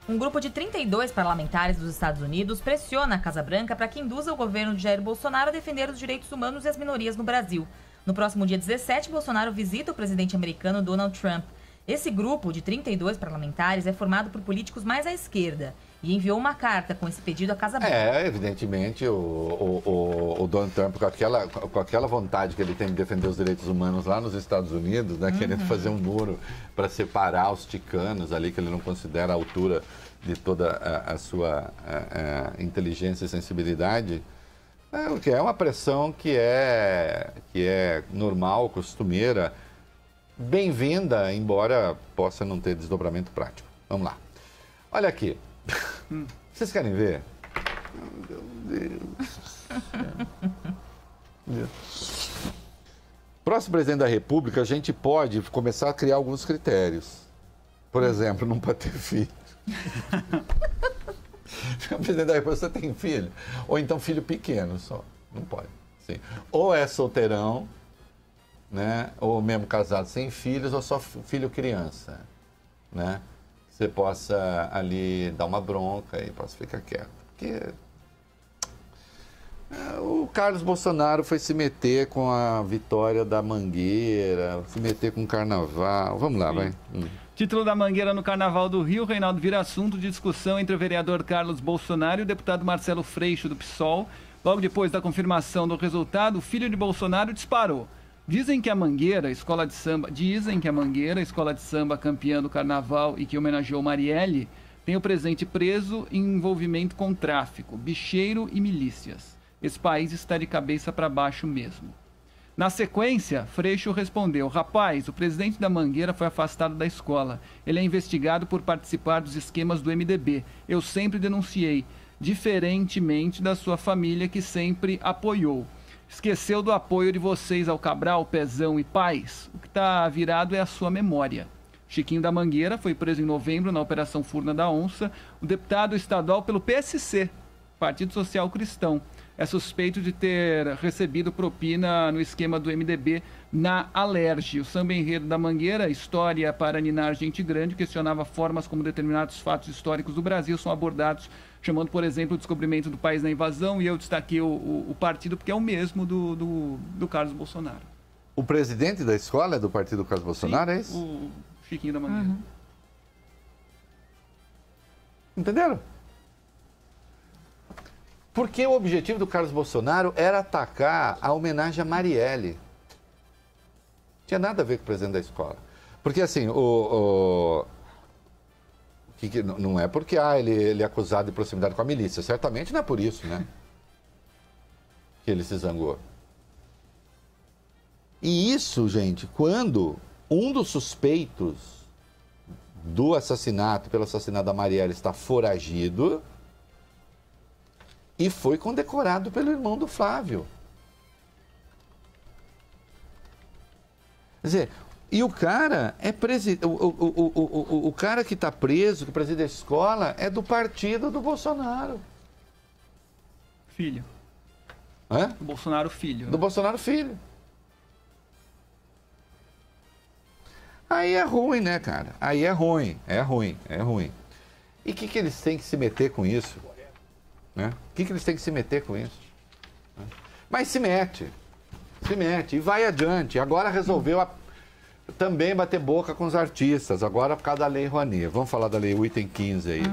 Um grupo de 32 parlamentares dos Estados Unidos pressiona a Casa Branca para que induza o governo de Jair Bolsonaro a defender os direitos humanos e as minorias no Brasil. No próximo dia 17, Bolsonaro visita o presidente americano Donald Trump. Esse grupo de 32 parlamentares é formado por políticos mais à esquerda e enviou uma carta com esse pedido à Casa Branca. Evidentemente, o Donald Trump, com aquela vontade que ele tem de defender os direitos humanos lá nos Estados Unidos, né, querendo fazer um muro para separar os ticanos ali, que ele não considera a altura de toda a sua inteligência e sensibilidade, o que é uma pressão que é normal, costumeira, bem-vinda, embora possa não ter desdobramento prático. Vamos lá. Olha aqui. Vocês querem ver? Meu Deus. Próximo presidente da República, a gente pode começar a criar alguns critérios. Por exemplo, não pode ter filho. O presidente da República, você tem filho? Ou então filho pequeno só. Não pode. Sim. Ou é solteirão, né? Ou mesmo casado sem filhos, ou só filho criança, né? Você possa ali dar uma bronca e possa ficar quieto. Porque o Carlos Bolsonaro foi se meter com a vitória da Mangueira, se meter com o Carnaval. Vamos lá, vai. Título da Mangueira no Carnaval do Rio, Reinaldo, vira assunto de discussão entre o vereador Carlos Bolsonaro e o deputado Marcelo Freixo, do PSOL. Logo depois da confirmação do resultado, o filho de Bolsonaro disparou. Dizem que a Mangueira, escola de samba campeã do Carnaval e que homenageou Marielle, tem o presidente preso em envolvimento com tráfico, bicheiro e milícias. Esse país está de cabeça para baixo mesmo. Na sequência, Freixo respondeu: rapaz, o presidente da Mangueira foi afastado da escola. Ele é investigado por participar dos esquemas do MDB. Eu sempre denunciei, diferentemente da sua família que sempre apoiou. Esqueceu do apoio de vocês ao Cabral, Pezão e Paz? O que está virado é a sua memória. Chiquinho da Mangueira foi preso em novembro na Operação Furna da Onça. O deputado estadual pelo PSC, Partido Social Cristão, é suspeito de ter recebido propina no esquema do MDB na Alerj. O samba enredo da Mangueira, História para Ninar Gente Grande, questionava formas como determinados fatos históricos do Brasil são abordados, chamando, por exemplo, o descobrimento do país na invasão, e eu destaquei o partido porque é o mesmo do Carlos Bolsonaro. O presidente da escola é do partido Carlos Bolsonaro, sim, é isso? O Chiquinho da Mangueira. Entenderam? Porque o objetivo do Carlos Bolsonaro era atacar a homenagem a Marielle. Não tinha nada a ver com o presidente da escola. Porque assim, não é porque ele é acusado de proximidade com a milícia. Certamente não é por isso, né? Que ele se zangou. E isso, gente, quando um dos suspeitos pelo assassinato da Marielle está foragido e foi condecorado pelo irmão do Flávio. Quer dizer, e o cara é o cara que está preso, que preside a escola, é do partido do Bolsonaro. Filho. Hã? Do Bolsonaro filho. Do Bolsonaro filho. Aí é ruim, né, cara? Aí é ruim. E o que eles têm que se meter com isso? Né? O que eles têm que se meter com isso? Mas se mete e vai adiante. Agora resolveu também bater boca com os artistas, agora por causa da Lei Rouanet. Vamos falar da Lei, o item 15 aí.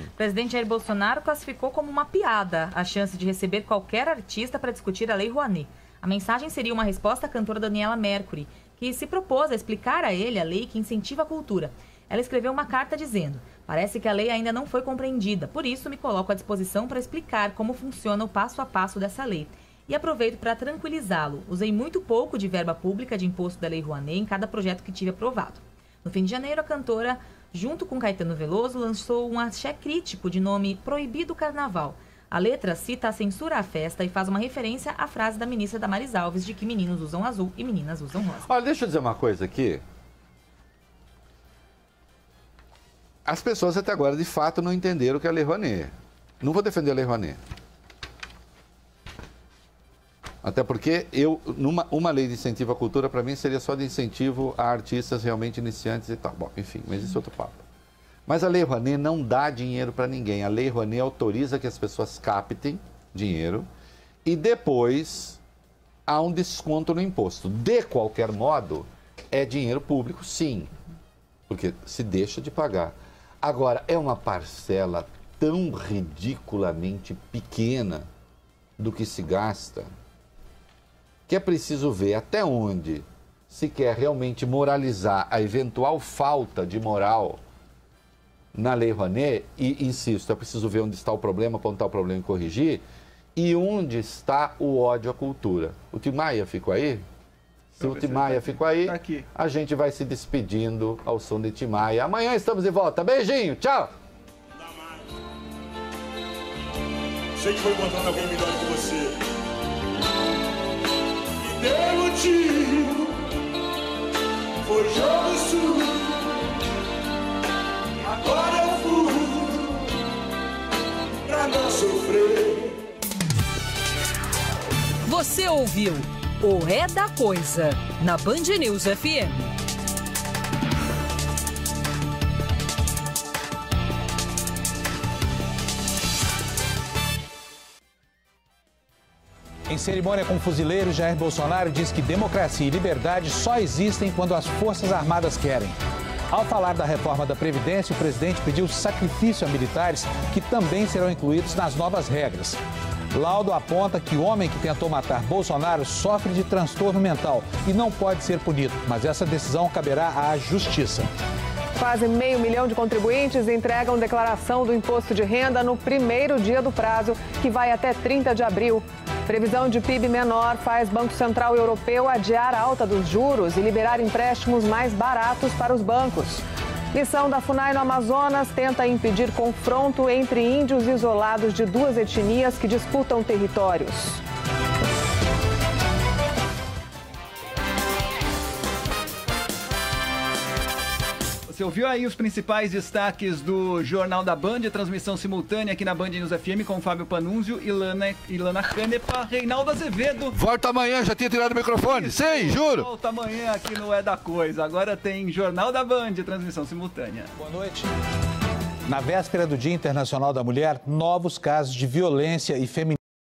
O presidente Jair Bolsonaro classificou como uma piada a chance de receber qualquer artista para discutir a Lei Rouanet. A mensagem seria uma resposta à cantora Daniela Mercury, que se propôs a explicar a ele a lei que incentiva a cultura. Ela escreveu uma carta dizendo: "Parece que a lei ainda não foi compreendida, por isso me coloco à disposição para explicar como funciona o passo a passo dessa lei. E aproveito para tranquilizá-lo. Usei muito pouco de verba pública de imposto da Lei Rouanet em cada projeto que tive aprovado." No fim de janeiro, a cantora, junto com Caetano Veloso, lançou um axé crítico de nome Proibido Carnaval. A letra cita a censura à festa e faz uma referência à frase da ministra Damares Alves de que meninos usam azul e meninas usam rosa. Olha, deixa eu dizer uma coisa aqui. As pessoas até agora, de fato, não entenderam o que é a Lei Rouanet. Não vou defender a Lei Rouanet. Até porque uma lei de incentivo à cultura, para mim, seria só de incentivo a artistas realmente iniciantes e tal. Bom, enfim, mas isso é outro papo. Mas a Lei Rouanet não dá dinheiro para ninguém. A Lei Rouanet autoriza que as pessoas captem dinheiro e depois há um desconto no imposto. De qualquer modo, é dinheiro público, sim, porque se deixa de pagar. Agora, é uma parcela tão ridiculamente pequena do que se gasta que é preciso ver até onde se quer realmente moralizar a eventual falta de moral na Lei Rouanet, e insisto, é preciso ver onde está o problema, apontar o problema e corrigir, e onde está o ódio à cultura. O Tim Maia ficou aí? Se o Tim Maia ficou aí, a gente vai se despedindo ao som de Tim Maia. Amanhã estamos de volta. Beijinho, tchau! Sei que foi encontrando alguém melhor que você. E deu motivo, foi jogo sujo. Agora eu fui pra não sofrer. Você ouviu o É da Coisa, na Band News FM. Em cerimônia com fuzileiros, Jair Bolsonaro diz que democracia e liberdade só existem quando as Forças Armadas querem. Ao falar da reforma da Previdência, o presidente pediu sacrifício a militares que também serão incluídos nas novas regras. Laudo aponta que o homem que tentou matar Bolsonaro sofre de transtorno mental e não pode ser punido, mas essa decisão caberá à Justiça. Quase 500 mil de contribuintes entregam declaração do imposto de renda no primeiro dia do prazo, que vai até 30 de abril. Previsão de PIB menor faz Banco Central Europeu adiar a alta dos juros e liberar empréstimos mais baratos para os bancos. Missão da FUNAI no Amazonas tenta impedir confronto entre índios isolados de duas etnias que disputam territórios. Você ouviu aí os principais destaques do Jornal da Band, transmissão simultânea aqui na Band News FM com Fábio Panunzio, Ilana Canepa, Reinaldo Azevedo. Volta amanhã, já tinha tirado o microfone. Sim, juro. Volta amanhã aqui no É da Coisa. Agora tem Jornal da Band, transmissão simultânea. Boa noite. Na véspera do Dia Internacional da Mulher, novos casos de violência e feminicídio